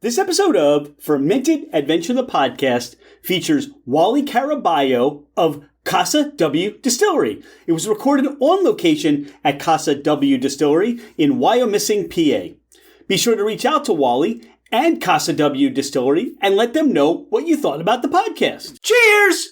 This episode of Fermented Adventure the Podcast features Wally Caraballo of Casa W Distillery. It was recorded on location at Casa W Distillery in Wyomissing, PA. Be sure to reach out to Wally and Casa W Distillery and let them know what you thought about the podcast. Cheers!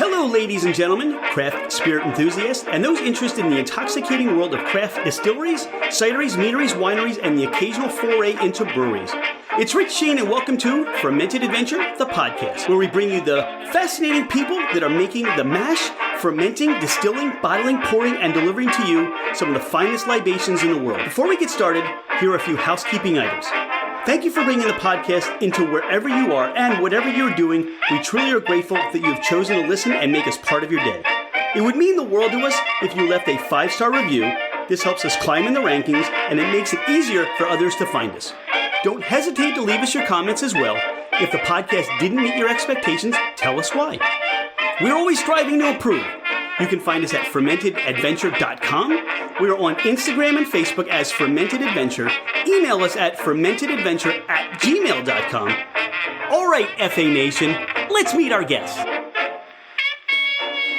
Hello, ladies and gentlemen, craft spirit enthusiasts, and those interested in the intoxicating world of craft distilleries, cideries, meaderies, wineries, and the occasional foray into breweries. It's Rich Shane, and welcome to Fermented Adventure, the podcast, where we bring you the fascinating people that are making the mash, fermenting, distilling, bottling, pouring, and delivering to you some of the finest libations in the world. Before we get started, here are a few housekeeping items. Thank you for bringing the podcast into wherever you are and whatever you're doing. We truly are grateful that you have chosen to listen and make us part of your day. It would mean the world to us if you left a 5-star review. This helps us climb in the rankings, and it makes it easier for others to find us. Don't hesitate to leave us your comments as well. If the podcast didn't meet your expectations, tell us why. We're always striving to improve. You can find us at fermentedadventure.com. We are on Instagram and Facebook as Fermented Adventure. Email us at fermentedadventure@gmail.com. All right, FA Nation, let's meet our guests.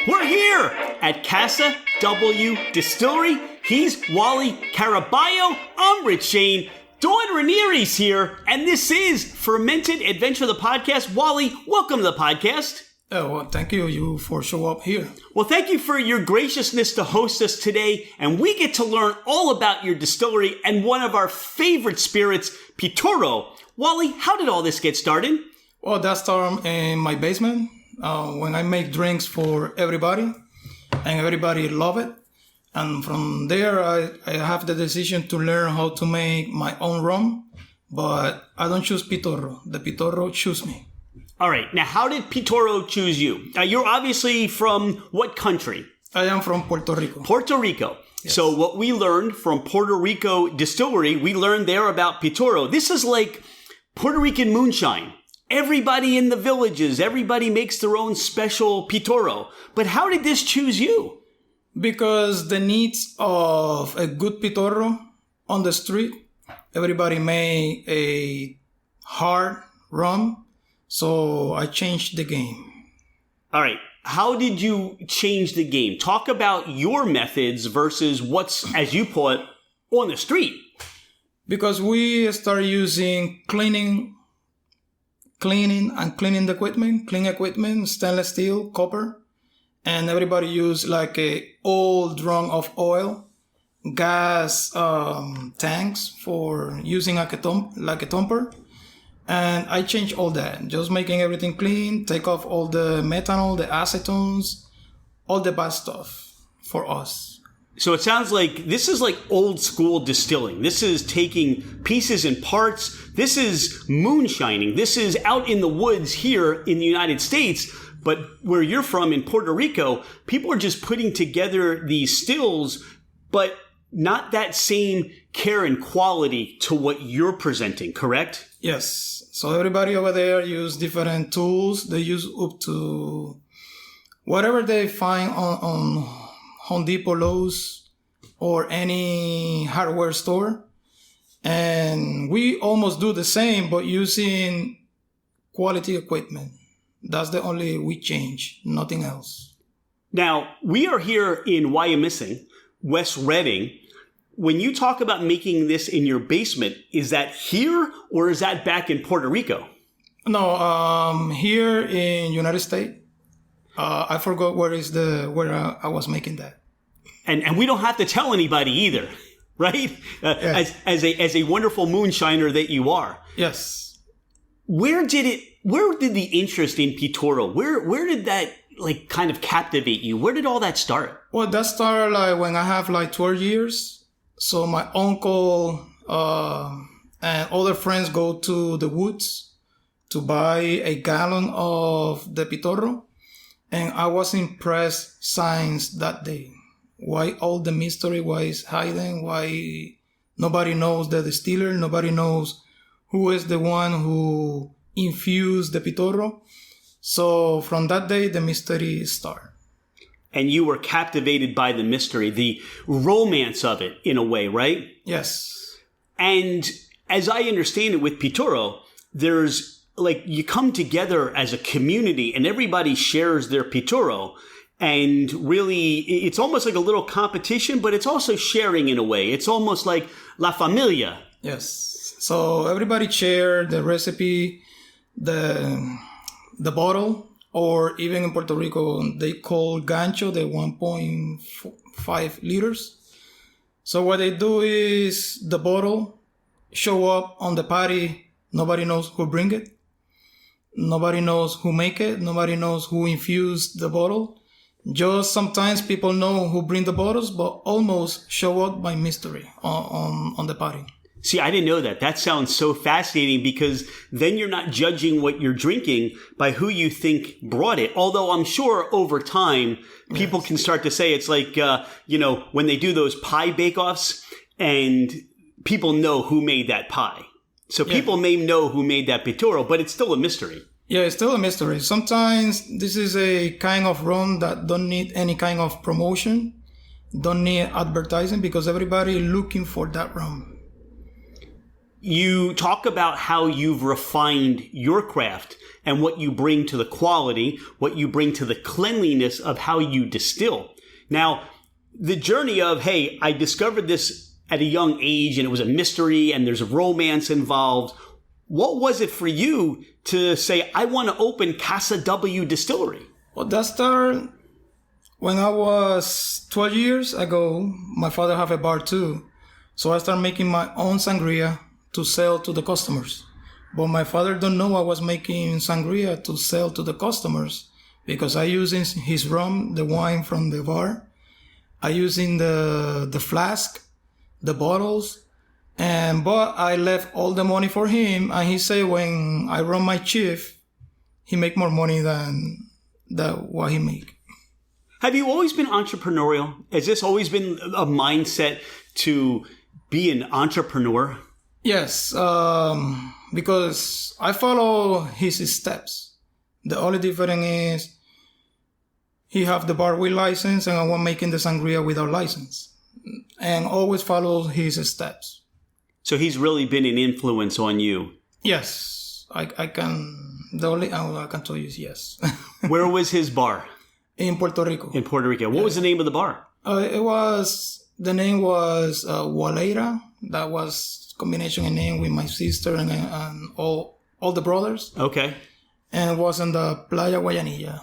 We're here at Casa W Distillery. He's Wally Caraballo. I'm Rich Shane. Dawn Ranieri's here, and this is Fermented Adventure, the podcast. Wally, welcome to the podcast. Well, thank you for showing up here. Well, thank you for your graciousness to host us today, and we get to learn all about your distillery and one of our favorite spirits, Pitorro. Wally, how did all this get started? Well, that started in my basement when I make drinks for everybody, and everybody love it. And from there, I have the decision to learn how to make my own rum, but I don't choose Pitorro. The Pitorro choose me. All right. Now, how did Pitorro choose you? You're obviously from what country? I am from Puerto Rico. Puerto Rico. Yes. So what we learned from Puerto Rico Distillery, we learned there about Pitorro. This is like Puerto Rican moonshine. Everybody in the villages, everybody makes their own special Pitorro. But how did this choose you? Because the needs of a good Pitorro on the street, everybody made a hard rum. So I changed the game. All right. How did you change the game? Talk about your methods versus what's, as you put, on the street. Because we started using cleaning the equipment, clean equipment, stainless steel, copper. And everybody used like a old drum of oil, gas tanks for using like a thumper. And I changed all that, just making everything clean, take off all the methanol, the acetones, all the bad stuff for us. So it sounds like this is like old school distilling. This is taking pieces and parts. This is moonshining. This is out in the woods here in the United States. But where you're from in Puerto Rico, people are just putting together these stills, but not that same care and quality to what you're presenting, correct? Yes. So everybody over there use different tools. They use up to whatever they find on Home Depot, Lowe's, or any hardware store. And we almost do the same, but using quality equipment. That's the only we change, nothing else. Now, we are here in Wyomissing, West Redding. When you talk about making this in your basement, is that here or is that back in Puerto Rico? No, here in United States. I forgot where I was making that. And we don't have to tell anybody either, right? Yes. As a wonderful moonshiner that you are. Yes. Where did the interest in Pitorro, where did that like kind of captivate you? Where did all that start? Well, that started like when I have like 12 years. So my uncle and other friends go to the woods to buy a gallon of the Pitorro. And I was impressed since that day. Why all the mystery, why it's hiding, why nobody knows the distiller, nobody knows who is the one who infused the Pitorro. So from that day, the mystery started. and you were captivated by the mystery, the romance of it in a way, right? Yes. And as I understand it with Pitorro, there's like you come together as a community and everybody shares their Pitorro. And really, it's almost like a little competition, but it's also sharing in a way. It's almost like La Familia. Yes. So everybody share the recipe, the bottle, or even in Puerto Rico, they call gancho, the 1.5 liters. So what they do is the bottle show up on the party. Nobody knows who bring it. Nobody knows who make it. Nobody knows who infused the bottle. Just sometimes people know who bring the bottles, but almost show up by mystery on the party. See, I didn't know that. That sounds so fascinating because then you're not judging what you're drinking by who you think brought it. Although I'm sure over time, people can start to say it's like, when they do those pie bake-offs and people know who made that pie. So people may know who made that Pitorro, but it's still a mystery. Yeah, it's still a mystery. Sometimes this is a kind of rum that don't need any kind of promotion, don't need advertising because everybody looking for that rum. You talk about how you've refined your craft and what you bring to the quality, what you bring to the cleanliness of how you distill. Now, the journey of, hey, I discovered this at a young age and it was a mystery and there's a romance involved. What was it for you to say, I want to open Casa W Distillery? Well, that started when I was 12 years ago. My father had a bar too. So I started making my own sangria to sell to the customers. But my father don't know I was making sangria to sell to the customers because I using his rum, the wine from the bar. I using the flask, the bottles. But I left all the money for him, and he say when I run my shift, he make more money than what he make. Have you always been entrepreneurial? Has this always been a mindset to be an entrepreneur? Yes, because I follow his steps. The only difference is he have the bar with license, and I want making the sangria without license, and always follow his steps. So he's really been an influence on you. Yes, I can. The only I can tell you is yes. Where was his bar? In Puerto Rico. In Puerto Rico. What was the name of the bar? The name was Wally. That was combination of name with my sister and all the brothers. Okay. And it was in the Playa Guayanilla.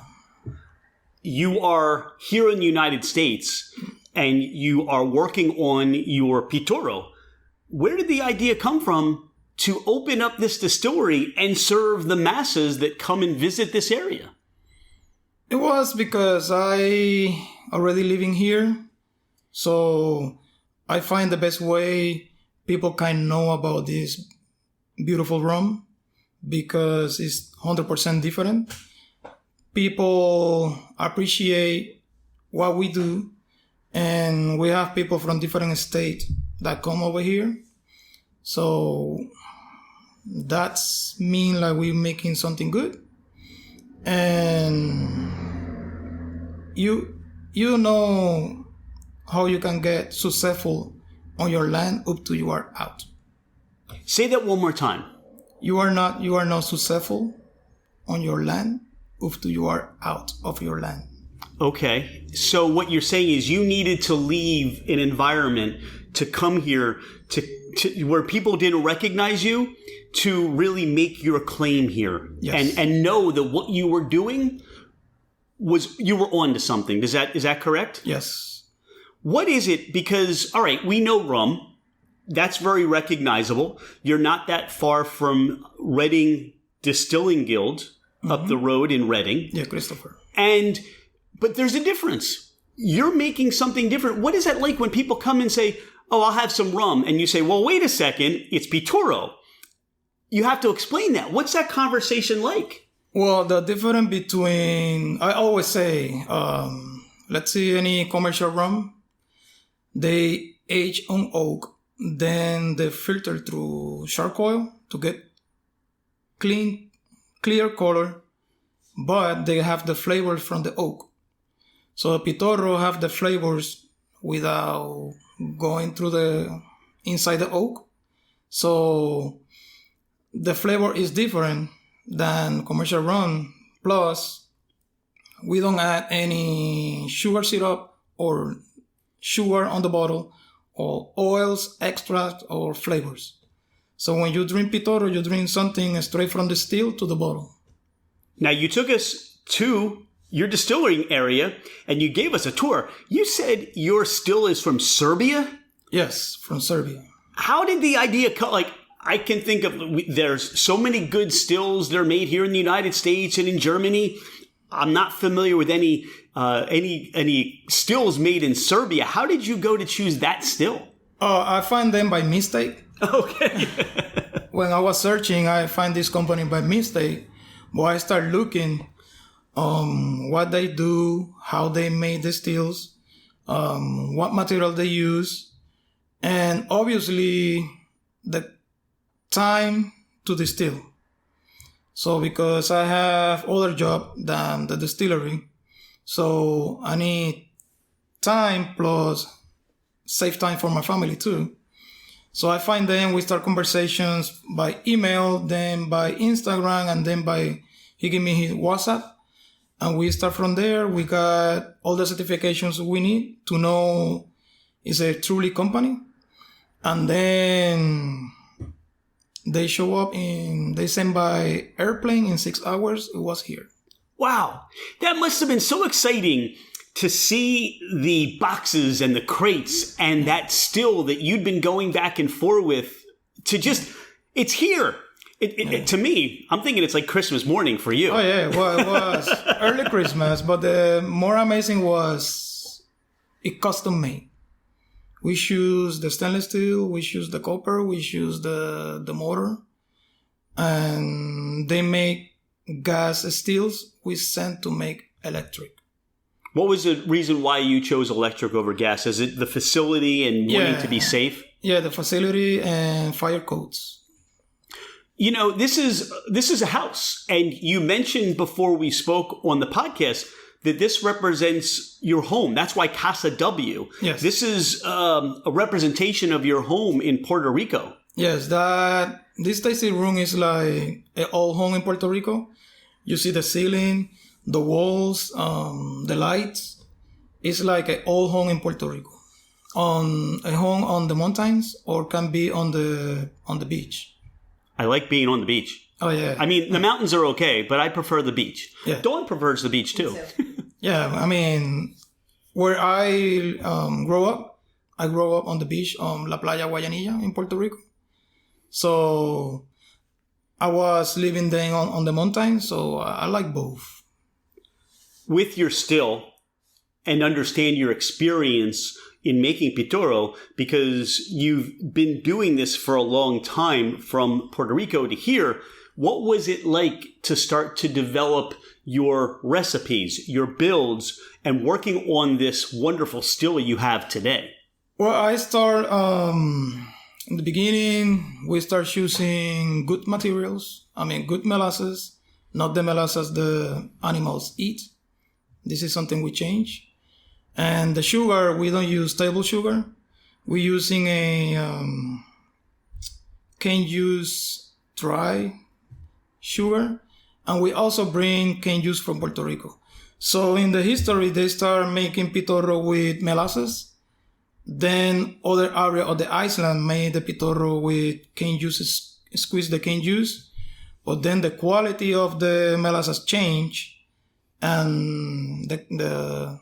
You are here in the United States and you are working on your Pitorro. Where did the idea come from to open up this distillery and serve the masses that come and visit this area? It was because I already living here. So I find the best way people can know about this beautiful rum because it's 100% different. People appreciate what we do, and we have people from different states that come over here. So that's mean like we're making something good. And you know how you can get successful on your land up to you are out. Say that one more time. You are not successful on your land up to you are out of your land. Okay. So what you're saying is you needed to leave an environment to come here to where people didn't recognize you to really make your claim here. Yes. And know that what you were doing was you were on to something. Is that correct? Yes. What is it? Because, all right, we know rum. That's very recognizable. You're not that far from Reading Distilling Guild up the road in Reading. Yeah, Christopher. But there's a difference. You're making something different. What is that like when people come and say, oh, I'll have some rum. And you say, well, wait a second. It's Pitorro. You have to explain that. What's that conversation like? Well, the difference between, I always say, let's see any commercial rum. They age on oak. Then they filter through charcoal to get clear color. But they have the flavor from the oak. So Pitorro have the flavors without going through the inside the oak. So the flavor is different than commercial rum. Plus, we don't add any sugar syrup or sugar on the bottle or oils, extract, or flavors. So when you drink Pitorro, you drink something straight from the still to the bottle. Now, you took us to your distilling area and you gave us a tour. You said your still is from Serbia? Yes, from Serbia. How did the idea come? Like, I can think of, there's so many good stills that are made here in the United States and in Germany. I'm not familiar with any stills made in Serbia. How did you go to choose that still? I find them by mistake. Okay. When I was searching, I find this company by mistake. But I start looking what they do, how they made the stills, what material they use, and obviously the time to distill. So because I have other job than the distillery, so I need time plus save time for my family too. So I find them, we start conversations by email, then by Instagram, and then he gave me his WhatsApp. And we start from there. We got all the certifications we need to know it's a truly company. And then they show up they send by airplane in 6 hours. It was here. Wow. That must have been so exciting to see the boxes and the crates and that still that you'd been going back and forth with to just, it's here. To me, I'm thinking it's like Christmas morning for you. Oh, yeah. Well, it was early Christmas, but the more amazing was it custom made. We choose the stainless steel, we choose the copper, we choose the motor, and they make gas steels. We send to make electric. What was the reason why you chose electric over gas? Is it the facility and wanting to be safe? Yeah, the facility and fire codes. You know, this is a house. And you mentioned before we spoke on the podcast that this represents your home. That's why Casa W. Yes. This is a representation of your home in Puerto Rico. Yes, this tasting room is like an old home in Puerto Rico. You see the ceiling, the walls, the lights. It's like an old home in Puerto Rico. On a home on the mountains or can be on the beach. I like being on the beach. Oh, yeah. I mean, the mountains are okay, but I prefer the beach. Yeah. Dawn prefers the beach, too. Yeah, I mean, where I grew up on the beach, La Playa Guayanilla in Puerto Rico. So I was living then on the mountain, so I like both. With your still and understand your experience in making Pitorro, because you've been doing this for a long time from Puerto Rico to here. What was it like to start to develop your recipes, your builds, and working on this wonderful still you have today? Well, I start, in the beginning, we start choosing good materials. I mean, good molasses, not the molasses the animals eat. This is something we change. And the sugar, we don't use table sugar. We're using a cane juice dry sugar. And we also bring cane juice from Puerto Rico. So in the history, they start making Pitorro with molasses. Then other area of the island made the Pitorro with cane juice, squeeze the cane juice. But then the quality of the molasses changed. And the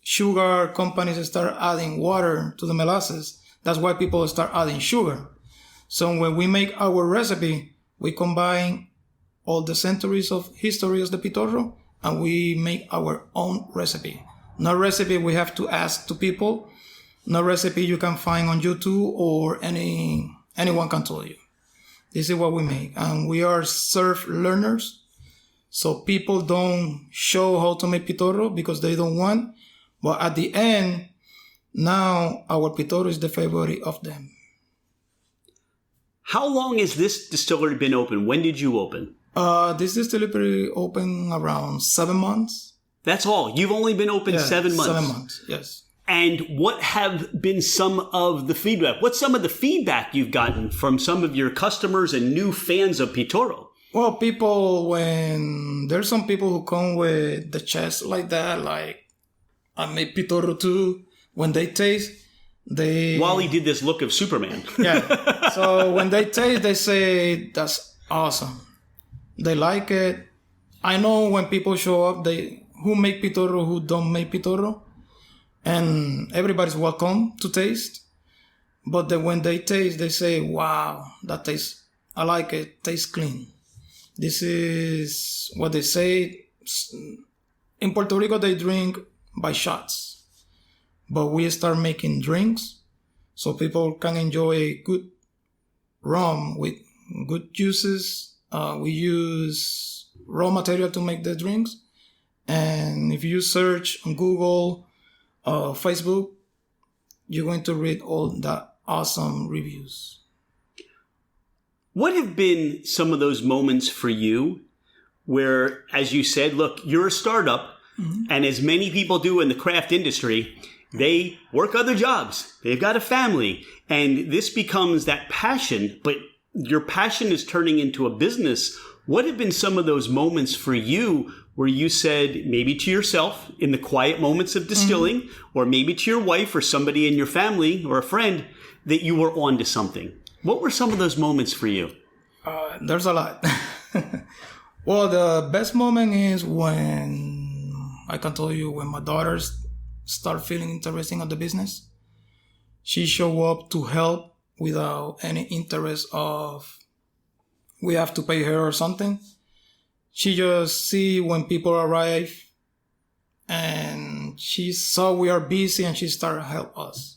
sugar companies start adding water to the molasses. That's why people start adding sugar. So when we make our recipe, we combine all the centuries of history of the Pitorro and we make our own recipe. No recipe we have to ask to people. No recipe you can find on YouTube or anyone can tell you. This is what we make. And we are self learners. So people don't show how to make Pitorro because they don't want. But at the end, now our Pitorro is the favorite of them. How long has this distillery been open? When did you open? This distillery opened around 7 months. That's all. You've only been open 7 months. 7 months, yes. And what have been some of the feedback? What's some of the feedback you've gotten from some of your customers and new fans of Pitorro? Well, there's some people who come with the chest like that, like, I made Pitorro too. When they taste, Wally did this look of Superman. Yeah. So when they taste, they say, that's awesome. They like it. I know when people show up, who make Pitorro, who don't make Pitorro. And everybody's welcome to taste. But then when they taste, they say, wow, that tastes, I like it, tastes clean. This is what they say. In Puerto Rico, they drink by shots. But we start making drinks so people can enjoy good rum with good juices. We use raw material to make the drinks. And if you search on Google, Facebook, you're going to read all the awesome reviews. What have been some of those moments for you where, as you said, look, you're a startup, and as many people do in the craft industry, they work other jobs. They've got a family, and this becomes that passion, but your passion is turning into a business. What have been some of those moments for you where you said, maybe to yourself in the quiet moments of distilling, or maybe to your wife or somebody in your family or a friend, that you were onto something? What were some of those moments for you? There's a lot. Well, the best moment is when, I can tell you, when my daughters start feeling interesting at the business. She show up to help without any interest of we have to pay her or something. She just see when people arrive and she saw we are busy and she started to help us.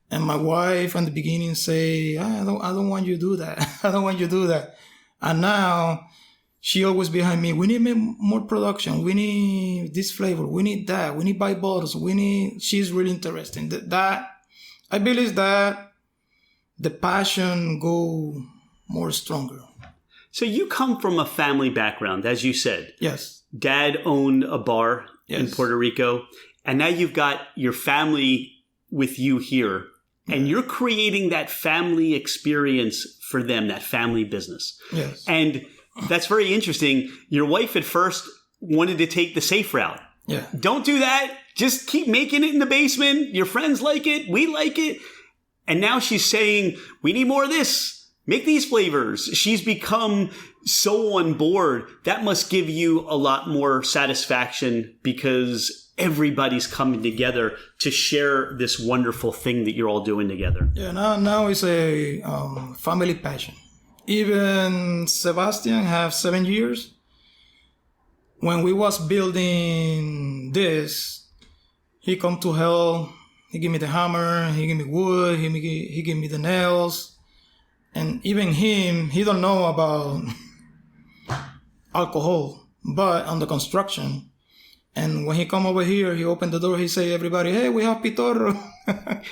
And my wife in the beginning say, I don't want you to do that. I don't want you to do that. And now she always behind me. We need more production. We need this flavor. We need that. We need buy bottles. She's really interested. That I believe that the passion go more stronger. So you come from a family background, as you said. Yes. Dad owned a bar in Puerto Rico, and now you've got your family with you here, and you're creating that family experience for them, that family business. Yes. And that's very interesting. Your wife at first wanted to take the safe route. Yeah. Don't do that. Just keep making it in the basement. Your friends like it. We like it. And now she's saying, we need more of this. Make these flavors. She's become so on board. That must give you a lot more satisfaction because everybody's coming together to share this wonderful thing that you're all doing together. Yeah, now it's a family passion. Even Sebastian have 7 years. When we was building this, he come to help. He give me the hammer. He give me wood. He give me the nails. And even he don't know about alcohol, but on the construction. And when he come over here, he opened the door, he say, everybody, hey, we have Pitorro.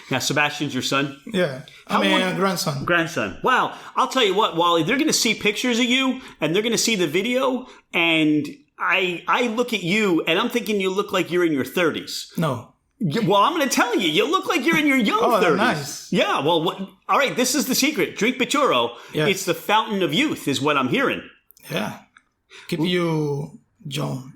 Now, Sebastian's your son? Yeah. Grandson. Grandson. Wow. I'll tell you what, Wally, they're going to see pictures of you, and they're going to see the video, and I look at you, and I'm thinking you look like you're in your 30s. No. Well, I'm going to tell you. You look like you're in your young 30s. Nice. Yeah, well, all right, this is the secret. Drink Pitorro. Yes. It's the fountain of youth is what I'm hearing. Yeah. Keep you young.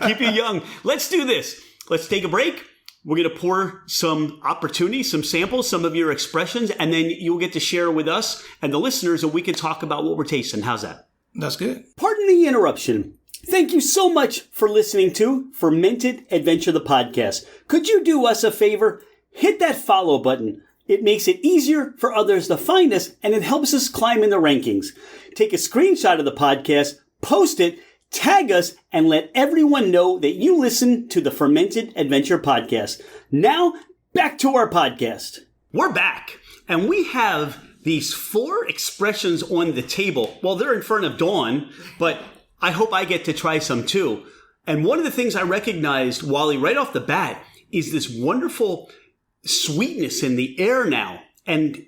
Keep you young. Let's do this. Let's take a break. We're going to pour some opportunities, some samples, some of your expressions, and then you'll get to share with us and the listeners, and we can talk about what we're tasting. How's that? That's good. Pardon the interruption. Thank you so much for listening to Fermented Adventure, the podcast. Could you do us a favor? Hit that follow button. It makes it easier for others to find us, and it helps us climb in the rankings. Take a screenshot of the podcast, post it, tag us, and let everyone know that you listen to the Fermented Adventure podcast. Now, back to our podcast. We're back, and we have these 4 expressions on the table. Well, they're in front of Dawn, but I hope I get to try some too. And one of the things I recognized, Wally, right off the bat, is this wonderful sweetness in the air now. And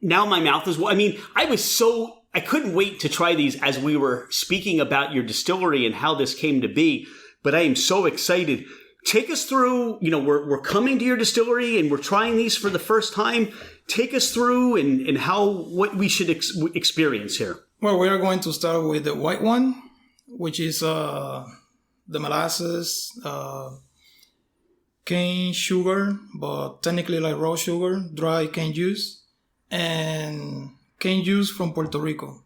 now my mouth is, I mean, I couldn't wait to try these as we were speaking about your distillery and how this came to be, but I am so excited. Take us through, we're coming to your distillery and we're trying these for the first time. Take us through and what we should experience here. Well, we are going to start with the white one, which is the molasses, cane sugar, but technically like raw sugar, dry cane juice, and cane juice from Puerto Rico.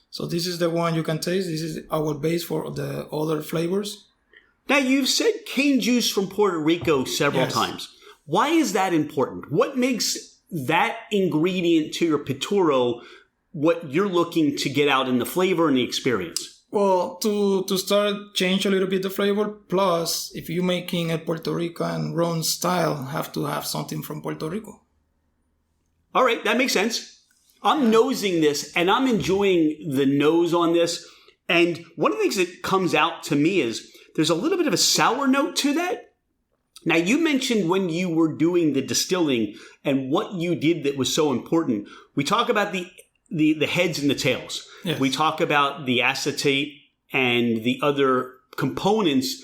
So this is the one you can taste. This is our base for the other flavors. Now, you've said cane juice from Puerto Rico several times. Why is that important? What makes that ingredient to your Pitorro what you're looking to get out in the flavor and the experience? Well, to start, change a little bit the flavor. Plus, if you're making a Puerto Rican rum style, have to have something from Puerto Rico. All right, that makes sense. I'm nosing this, and I'm enjoying the nose on this. And one of the things that comes out to me is there's a little bit of a sour note to that. Now, you mentioned when you were doing the distilling and what you did that was so important. We talk about the heads and the tails. Yes. We talk about the acetate and the other components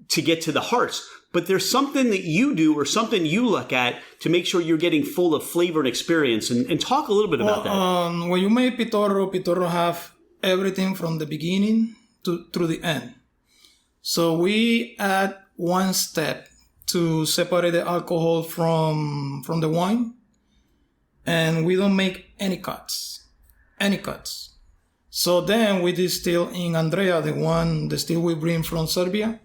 to get to the hearts. But there's something that you do or something you look at to make sure you're getting full of flavor and experience. And talk a little bit about that. When you make Pitorro have everything from the beginning through the end. So we add one step to separate the alcohol from the wine. And we don't make any cuts. So then we distill in Andrea, the still we bring from Serbia.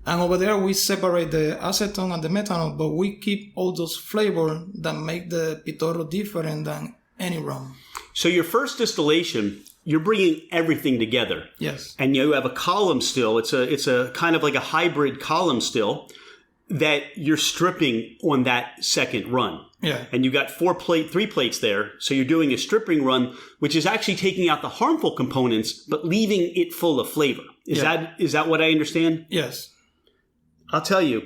And over there we separate the acetone and the methanol, but we keep all those flavors that make the Pitorro different than any rum. So your first distillation, you're bringing everything together. Yes. And you have a column still. It's a kind of like a hybrid column still that you're stripping on that second run. Yeah. And you got 3 plates there. So you're doing a stripping run, which is actually taking out the harmful components, but leaving it full of flavor. Is that what I understand? Yes. I'll tell you,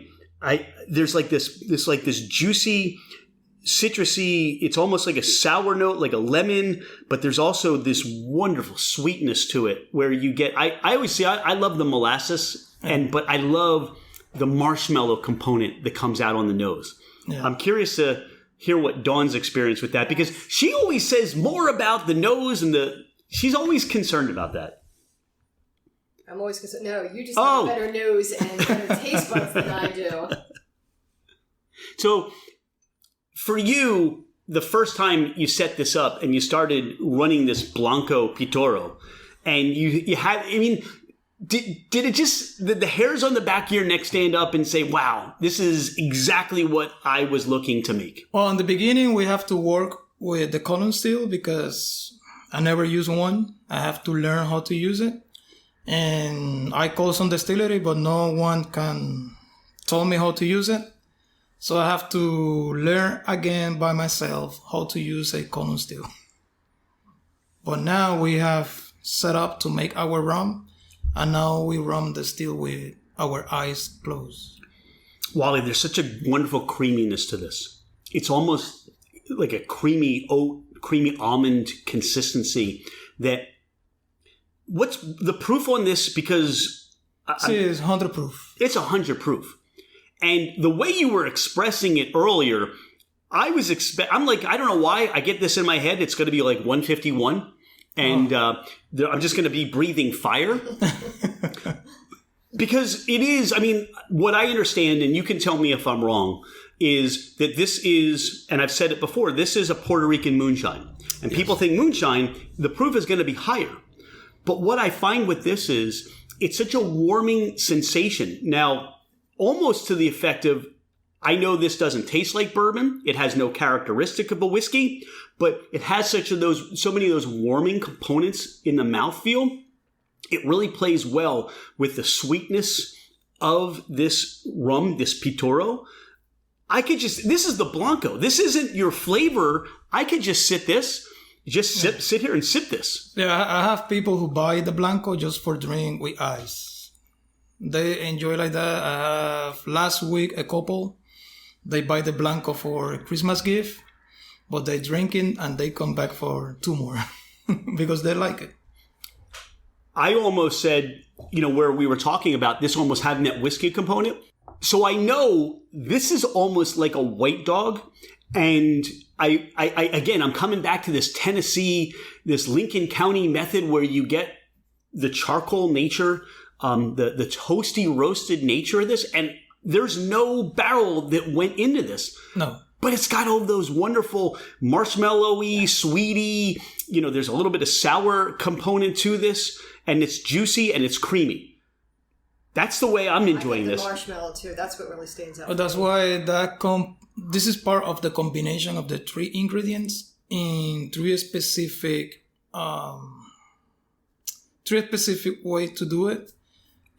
there's like this juicy, citrusy, it's almost like a sour note, like a lemon, but there's also this wonderful sweetness to it where you get, I always say, I love the molasses, but I love the marshmallow component that comes out on the nose. Yeah. I'm curious to hear what Dawn's experience with that, because she always says more about the nose and she's always concerned about that. I'm always concerned. No, you just have a better nose and better taste buds than I do. So, for you, the first time you set this up and you started running this Blanco Pitorro, and you had, I mean, did it just, the hairs on the back of your neck stand up and say, wow, this is exactly what I was looking to make? Well, in the beginning, we have to work with the column steel because I never used one. I have to learn how to use it. And I call some distillery, but no one can tell me how to use it. So I have to learn again by myself how to use a column steel. But now we have set up to make our rum, and now we rum the steel with our eyes closed. Wally, there's such a wonderful creaminess to this. It's almost like a creamy oat, creamy almond consistency that... What's the proof on this? Because it is 100 proof. It's 100 proof. And the way you were expressing it earlier, I'm like, I don't know why I get this in my head. It's going to be like 151. And I'm just going to be breathing fire. Because it is, I mean, what I understand, and you can tell me if I'm wrong, is that this is, and I've said it before, this is a Puerto Rican moonshine. And people think moonshine, the proof is going to be higher. But what I find with this is it's such a warming sensation. Now, almost to the effect of, I know this doesn't taste like bourbon. It has no characteristic of a whiskey, but it has so many of those warming components in the mouthfeel. It really plays well with the sweetness of this rum, this Pitorro. This is the Blanco. This isn't your flavor. I could just sit here and sip this. Yeah, I have people who buy the Blanco just for drink with ice. They enjoy like that. I have last week a couple, they buy the Blanco for a Christmas gift, but they drink it and they come back for 2 more because they like it. I almost said, where we were talking about this almost having that whiskey component. So I know this is almost like a white dog. And I again, I'm coming back to this Tennessee, this Lincoln County method where you get the charcoal nature, the toasty roasted nature of this. And there's no barrel that went into this. No. But it's got all those wonderful marshmallowy, sweety, there's a little bit of sour component to this, and it's juicy and it's creamy. That's the way I'm enjoying this. The marshmallow too. That's what really stands out. But that's why this is part of the combination of the three ingredients in three specific way to do it,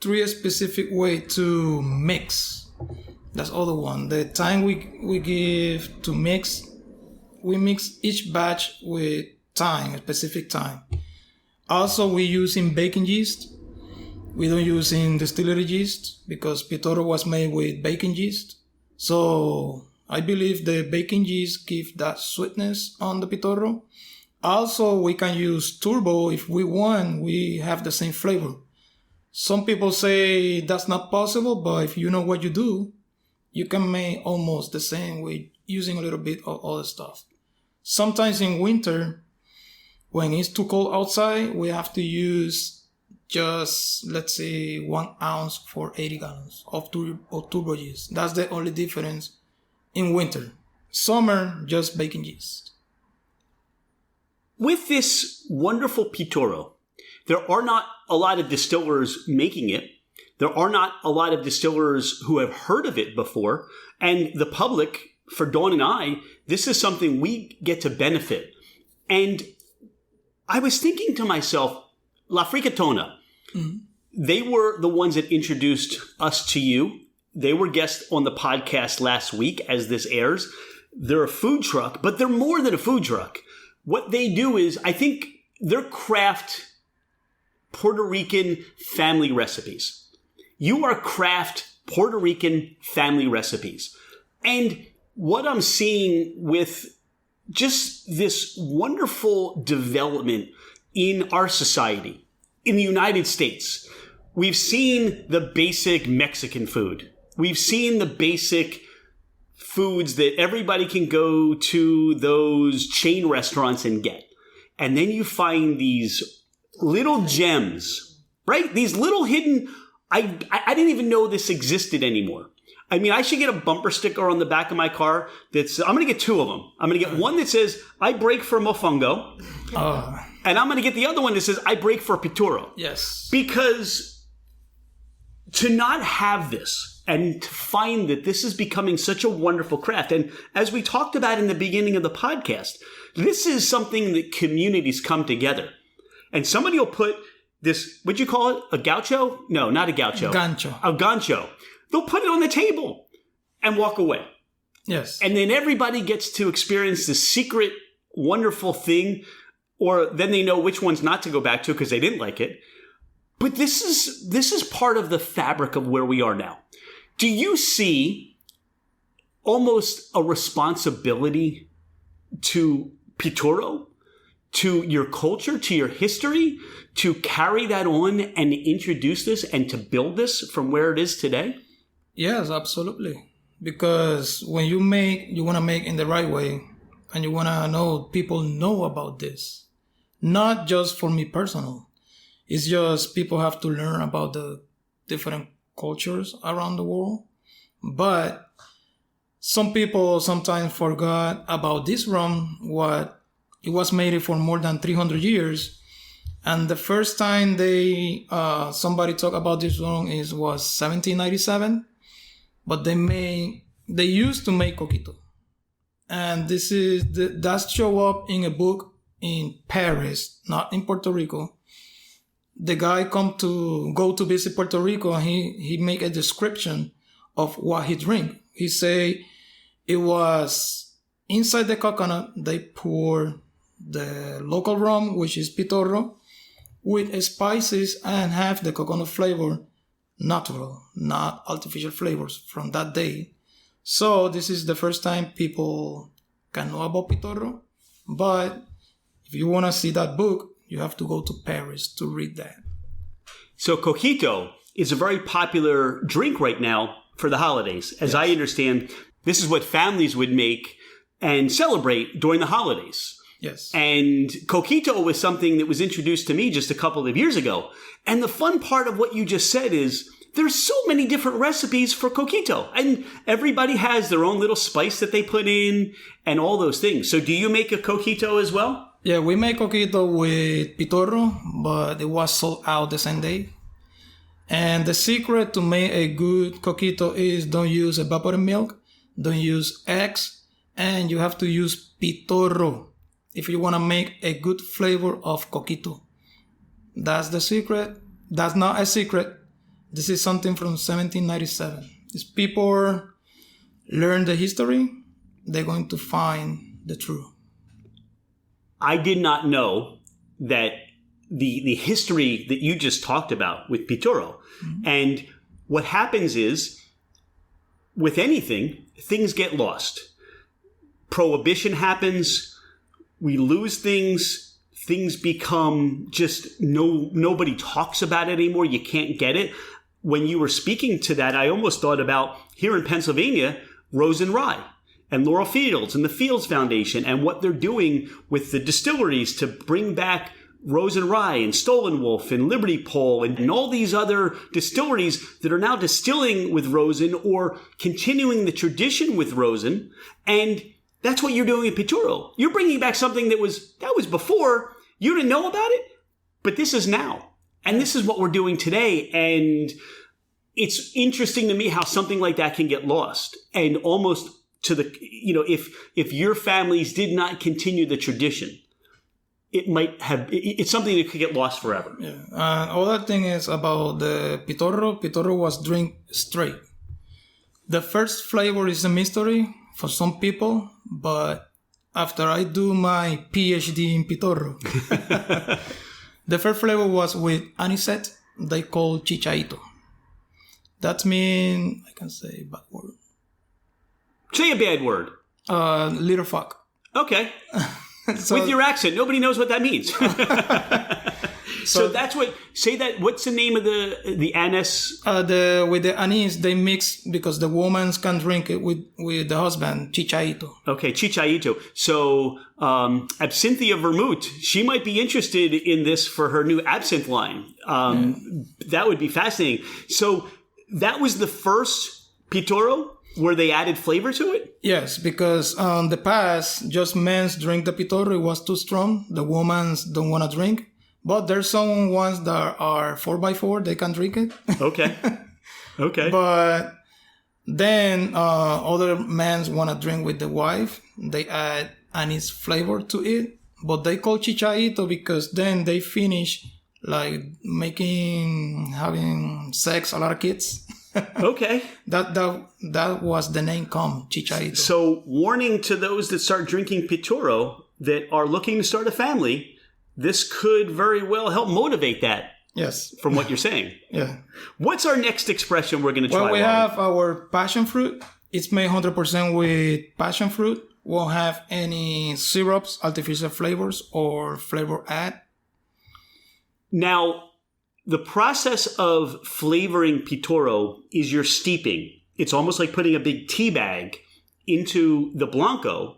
three specific way to mix. That's all the one. The time we give to mix, we mix each batch with time, a specific time. Also, we using baking yeast. We don't use in distillery yeast because Pitorro was made with baking yeast. So I believe the baking yeast gives that sweetness on the Pitorro. Also, we can use turbo if we want. We have the same flavor. Some people say that's not possible, but if you know what you do, you can make almost the same with using a little bit of other stuff. Sometimes in winter, when it's too cold outside, we have to use just, let's say, 1 ounce for 80 gallons of turbo yeast. That's the only difference in winter. Summer, just baking yeast. With this wonderful Pitorro, there are not a lot of distillers making it. There are not a lot of distillers who have heard of it before. And the public, for Dawn and I, this is something we get to benefit. And I was thinking to myself, La Fricatona, they were the ones that introduced us to you. They were guests on the podcast last week as this airs. They're a food truck, but they're more than a food truck. What they do is, I think, they're craft Puerto Rican family recipes. You are craft Puerto Rican family recipes. And what I'm seeing with just this wonderful development in our society, in the United States, we've seen the basic Mexican food. We've seen the basic foods that everybody can go to those chain restaurants and get. And then you find these little gems, right? These little hidden... I didn't even know this existed anymore. I mean, I should get a bumper sticker on the back of my car that's, I'm going to get two of them. I'm going to get one that says, I break for mofongo. And I'm going to get the other one that says, I break for Pitorro. Yes. Because to not have this and to find that this is becoming such a wonderful craft. And as we talked about in the beginning of the podcast, this is something that communities come together. And somebody will put this, what'd you call it? A gaucho? No, not a gaucho. Gancho. A gancho. They'll put it on the table and walk away. Yes. And then everybody gets to experience this secret, wonderful thing, or then they know which ones not to go back to because they didn't like it. But this is part of the fabric of where we are now. Do you see almost a responsibility to Pitorro, to your culture, to your history, to carry that on and introduce this and to build this from where it is today? Yes, absolutely. Because when you want to make in the right way, and you want to know people know about this. Not just for me personal. It's just people have to learn about the different cultures around the world. But some people sometimes forgot about this rum, what it was made for more than 300 years. And the first time somebody talked about this rum was 1797. But they used to make coquito. And that show up in a book in Paris, not in Puerto Rico. The guy go to visit Puerto Rico and he make a description of what he drink. He say it was inside the coconut, they pour the local rum, which is Pitorro, with spices and have the coconut flavor natural, not artificial flavors from that day. So this is the first time people can know about Pitorro. But if you want to see that book, you have to go to Paris to read that. So coquito is a very popular drink right now for the holidays. As I understand, this is what families would make and celebrate during the holidays. Yes. And coquito was something that was introduced to me just a couple of years ago. And the fun part of what you just said is there's so many different recipes for coquito. And everybody has their own little spice that they put in and all those things. So do you make a coquito as well? Yeah, we make coquito with Pitorro, but it was sold out the same day. And the secret to make a good coquito is don't use evaporated milk, don't use eggs, and you have to use Pitorro if you want to make a good flavor of coquito. That's the secret. That's not a secret. This is something from 1797. If people learn the history, they're going to find the truth. I did not know that the history that you just talked about with Pitorro. Mm-hmm. And what happens is, with anything, things get lost. Prohibition happens. We lose things. Things become just nobody talks about it anymore. You can't get it. When you were speaking to that, I almost thought about here in Pennsylvania, Rose and Rye and Laurel Fields and the Fields Foundation and what they're doing with the distilleries to bring back Rose and Rye and Stolen Wolf and Liberty Pole and all these other distilleries that are now distilling with rosin or continuing the tradition with rosin. And that's what you're doing at Pitorro. You're bringing back something that was before. You didn't know about it, but this is now. And this is what we're doing today. And it's interesting to me how something like that can get lost. And almost to the, if your families did not continue the tradition, it's something that could get lost forever. Yeah. Other thing is about the Pitorro. Pitorro was drink straight. The first flavor is a mystery for some people, but after I do my PhD in Pitorro, the first flavor was with anisette. They call chichaito. That means, I can say a bad word. Say a bad word. Little fuck. Okay. So, with your accent, nobody knows what that means. So that's what. Say that. What's the name of the anise? With the anise, they mix because the woman can drink it with the husband. Chichaito. Okay, chichaito. So Absinthia Vermouth. She might be interested in this for her new absinthe line. That would be fascinating. So that was the first Pitorro where they added flavor to it? Yes, because in the past, just men drink the Pitorro. It was too strong. The women don't want to drink. But there's some ones that are 4x4. They can drink it. Okay. But then other men want to drink with the wife. They add anise flavor to it. But they call chichaito because then they finish like having sex, a lot of kids. Okay. That was the name come, chichaito. So warning to those that start drinking Pitorro that are looking to start a family, this could very well help motivate that. Yes. From what you're saying. Yeah. What's our next expression we're going to try? Well, we have our passion fruit. It's made 100% with passion fruit. Won't have any syrups, artificial flavors, or flavor add. Now, the process of flavoring Pitorro is you're steeping. It's almost like putting a big tea bag into the Blanco.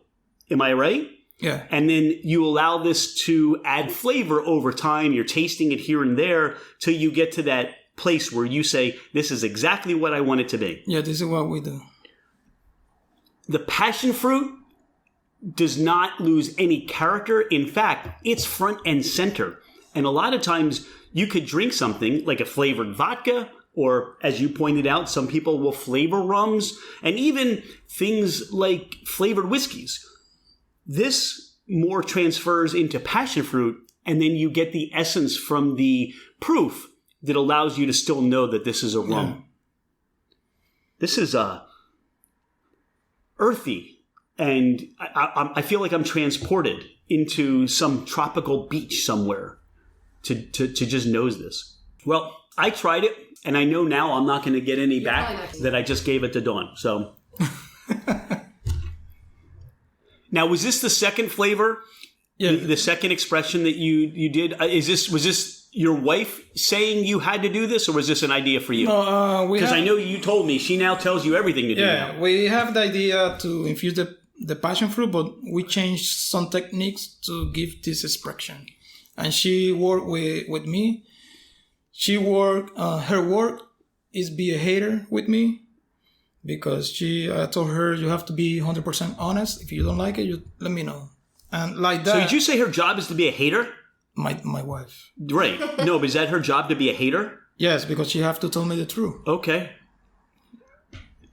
Am I right? Yeah. And then you allow this to add flavor over time. You're tasting it here and there till you get to that place where you say, this is exactly what I want it to be. Yeah, this is what we do. The passion fruit does not lose any character. In fact, it's front and center. And a lot of times you could drink something like a flavored vodka, or as you pointed out, some people will flavor rums, and even things like flavored whiskeys. This more transfers into passion fruit, and then you get the essence from the proof that allows you to still know that this is a rum. Yeah. This is earthy, and I feel like I'm transported into some tropical beach somewhere to just nose this. Well, I tried it, and I know now I'm not going to get any back that I just gave it to Dawn. So, now was this the second flavor? Yeah. The second expression that you did? Was this your wife saying you had to do this, or was this an idea for you? No, because I know you told me she now tells you everything to do now. Yeah, we have the idea to infuse the passion fruit, but we changed some techniques to give this expression. And she worked with me. Her work is be a hater with me, because I told her, you have to be 100% honest. If you don't like it, you let me know. And like that. So did you say her job is to be a hater? My wife. Right. No, but is that her job to be a hater? Yes, because she have to tell me the truth. Okay.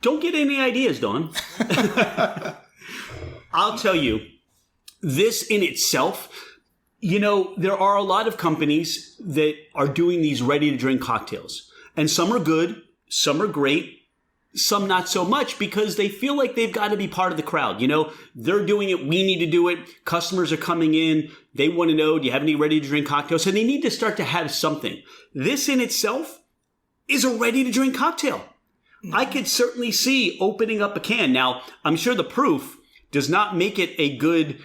Don't get any ideas, Don. I'll tell you, this in itself, there are a lot of companies that are doing these ready-to-drink cocktails. And some are good, some are great, some not so much, because they feel like they've got to be part of the crowd. They're doing it, we need to do it. Customers are coming in, they want to know, do you have any ready-to-drink cocktails? So they need to start to have something. This in itself is a ready-to-drink cocktail. I could certainly see opening up a can. Now, I'm sure the proof does not make it a good...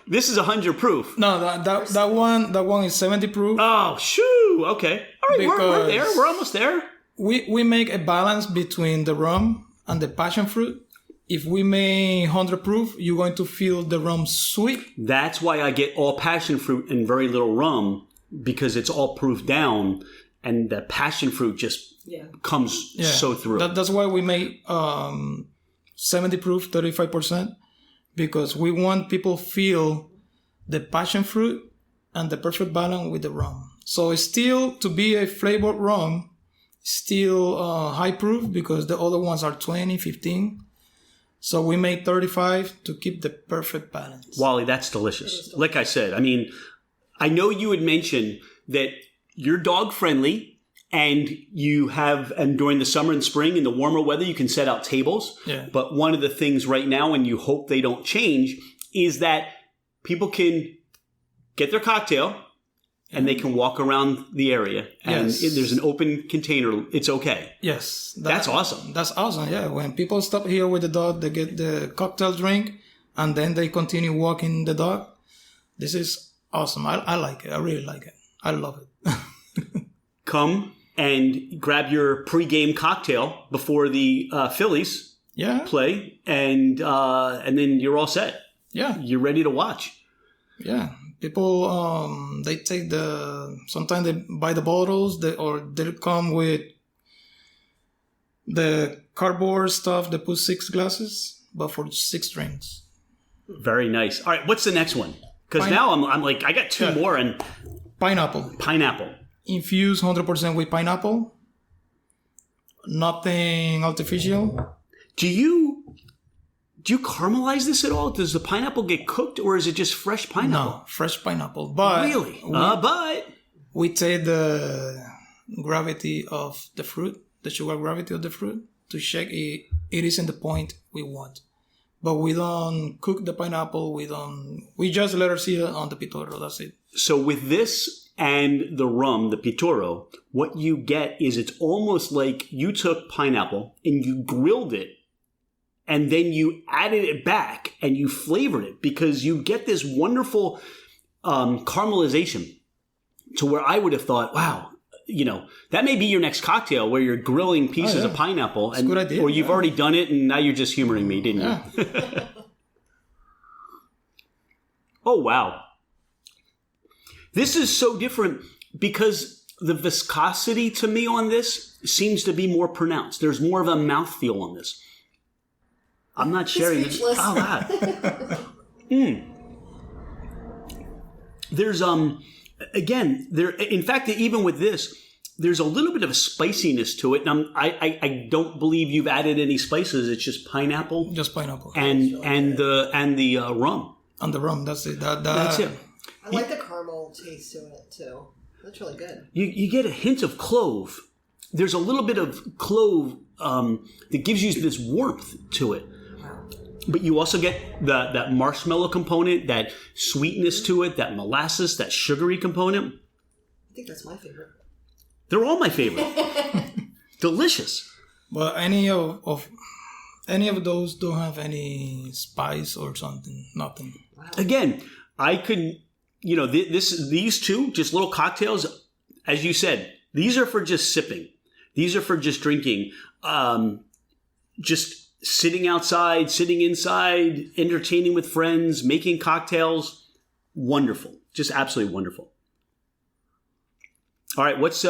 this is 100 proof. No, that one is 70 proof. Oh, shoo! Okay, all right, we're there. We're almost there. We make a balance between the rum and the passion fruit. If we make 100 proof, you're going to feel the rum sweet. That's why I get all passion fruit and very little rum, because it's all proof down, and the passion fruit just comes so through. That's why we make 70 proof, 35%. Because we want people feel the passion fruit and the perfect balance with the rum. So it's still, to be a flavored rum, still high proof, because the other ones are 20, 15. So we made 35 to keep the perfect balance. Wally, that's delicious. Like I said, I know you had mentioned that you're dog friendly. And during the summer and spring in the warmer weather, you can set out tables. Yeah. But one of the things right now, and you hope they don't change, is that people can get their cocktail and they can walk around the area. And if there's an open container, it's okay. Yes. That's awesome. That's awesome, yeah. When people stop here with the dog, they get the cocktail drink, and then they continue walking the dog. This is awesome. I like it. I really like it. I love it. Come and grab your pregame cocktail before the Phillies play, and then you're all set. Yeah, you're ready to watch. Yeah, people they take sometimes they buy the bottles, or they come with the cardboard stuff. They put 6 glasses, but for 6 drinks. Very nice. All right, what's the next one? Because now I'm like, I got 2 more, and pineapple. Infused 100% with pineapple. Nothing artificial. Do you caramelize this at all? Does the pineapple get cooked, or is it just fresh pineapple? No, fresh pineapple. But really? We take the gravity of the fruit, the sugar gravity of the fruit, to check it is in the point we want. But we don't cook the pineapple. We just let her see it on the Pitorro. That's it. So with this and the rum, the Pitorro, what you get is it's almost like you took pineapple and you grilled it, and then you added it back and you flavored it, because you get this wonderful caramelization, to where I would have thought, wow, that may be your next cocktail, where you're grilling pieces of pineapple. That's a good idea. Or you've already done it and now you're just humoring me, didn't you? Oh, wow. This is so different, because the viscosity to me on this seems to be more pronounced. There's more of a mouthfeel on this. I'm not sharing this. Oh, God. There's, again, in fact, even with this, there's a little bit of a spiciness to it. And I don't believe you've added any spices. It's just pineapple. Just pineapple. And the rum. And the rum, that's it. That's it. I like the caramel taste to it, too. That's really good. You get a hint of clove. There's a little bit of clove that gives you this warmth to it. But you also get that marshmallow component, that sweetness to it, that molasses, that sugary component. I think that's my favorite. They're all my favorite. Delicious. But any of those don't have any spice or something. Nothing. Wow. Again, I could these two, just little cocktails, as you said, these are for just sipping. These are for just drinking. Just sitting outside, sitting inside, entertaining with friends, making cocktails. Wonderful. Just absolutely wonderful. All right, what's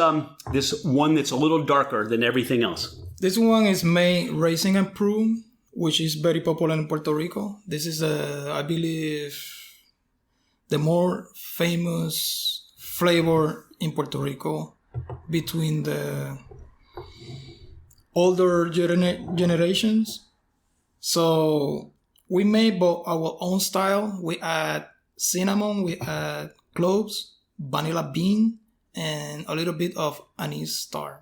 this one that's a little darker than everything else? This one is made raisin and prune, which is very popular in Puerto Rico. This is, I believe, the more famous flavor in Puerto Rico between the older generations. So we made both our own style. We add cinnamon, we add cloves, vanilla bean, and a little bit of anise star.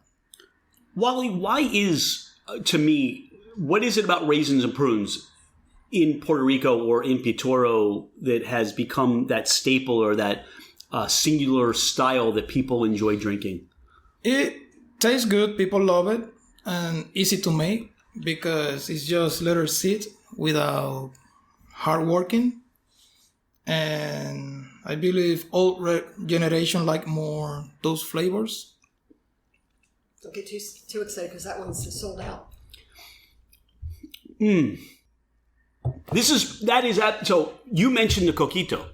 Wally, why is, to me, what is it about raisins and prunes in Puerto Rico or in Pitorro that has become that staple or that singular style that people enjoy drinking? It tastes good. People love it. And easy to make because it's just let it sit without hard working. And I believe old generation like more those flavors. Don't get too excited because that one's just sold out. So you mentioned the coquito.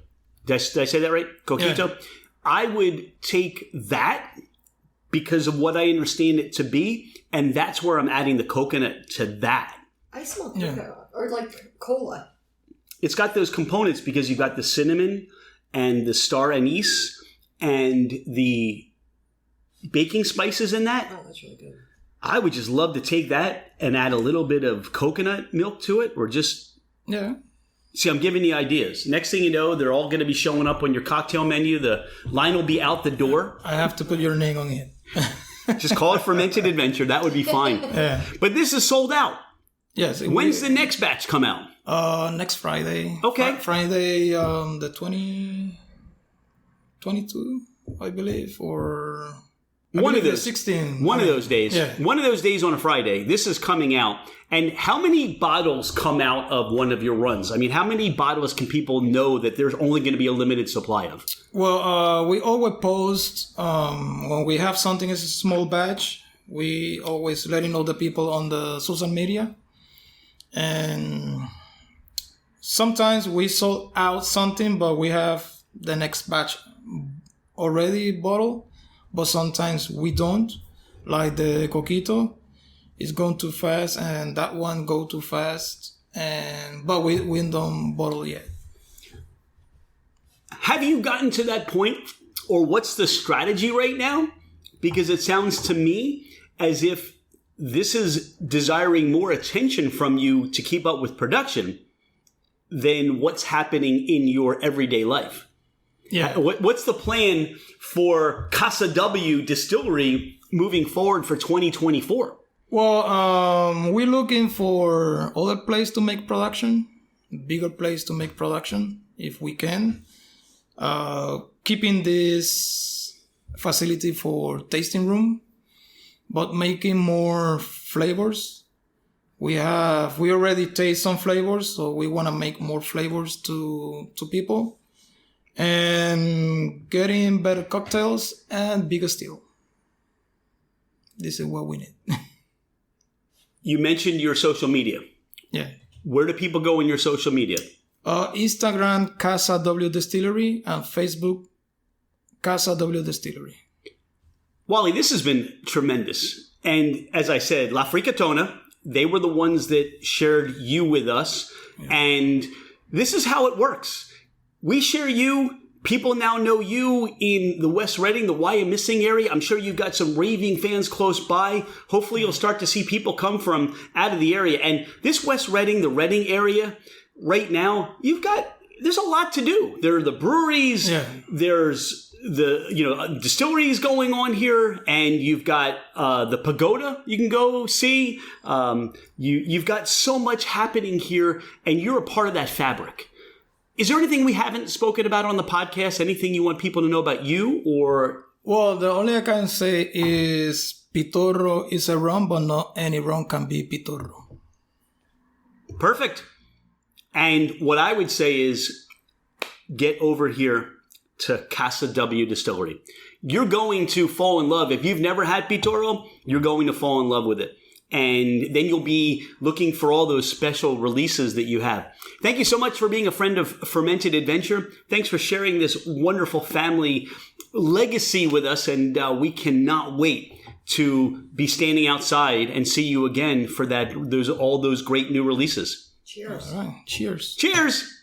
Did I say that right? Coquito. Yeah. I would take that because of what I understand it to be, and that's where I'm adding the coconut to that. I smell coconut or like cola. It's got those components because you've got the cinnamon and the star anise and the baking spices in that. Oh, that's really good. I would just love to take that and add a little bit of coconut milk to it or just... Yeah. See, I'm giving you ideas. Next thing you know, they're all going to be showing up on your cocktail menu. The line will be out the door. I have to put your name on it. Just call it Fermented Adventure. That would be fine. Yeah. But this is sold out. Yes. When's the next batch come out? Next Friday. Okay. Friday, the 22, I believe, or... One of those 16. One of those days. Yeah. One of those days on a Friday. This is coming out. And how many bottles come out of one of your runs? I mean, how many bottles can people know that there's only going to be a limited supply of? Well, we always post when we have something as a small batch. We always letting know the people on the social media. And sometimes we sold out something, but we have the next batch already bottled. But sometimes we don't, like the coquito. It's going too fast, and that one go too fast. But we don't bottle yet. Have you gotten to that point, or what's the strategy right now? Because it sounds to me as if this is desiring more attention from you to keep up with production than what's happening in your everyday life. Yeah. What's the plan for Casa W Distillery moving forward for 2024? Well, we're looking for other place to make production, bigger place to make production if we can. Keeping this facility for tasting room, but making more flavors. We already taste some flavors, so we want to make more flavors to people. And getting better cocktails and bigger still. This is what we need. You mentioned your social media. Yeah. Where do people go in your social media? Instagram, Casa W Distillery, and Facebook, Casa W Distillery. Wally, this has been tremendous. And as I said, La Fricatona, they were the ones that shared you with us. Yeah. And this is how it works. We share you. People now know you in the West Reading, the Wyomissing area. I'm sure you've got some raving fans close by. Hopefully you'll start to see people come from out of the area. And this West Reading, the Reading area, right now, there's a lot to do. There are the breweries. Yeah. There's the distilleries going on here, and you've got the pagoda you can go see. You've got so much happening here, and you're a part of that fabric. Is there anything we haven't spoken about on the podcast? Anything you want people to know about you, or? Well, the only I can say is Pitorro is a rum, but not any rum can be Pitorro. Perfect. And what I would say is get over here to Casa W Distillery. You're going to fall in love. If you've never had Pitorro, you're going to fall in love with it. And then you'll be looking for all those special releases that you have. Thank you so much for being a friend of Fermented Adventure. Thanks for sharing this wonderful family legacy with us. And we cannot wait to be standing outside and see you again for all those great new releases. Cheers. All right. Cheers. Cheers.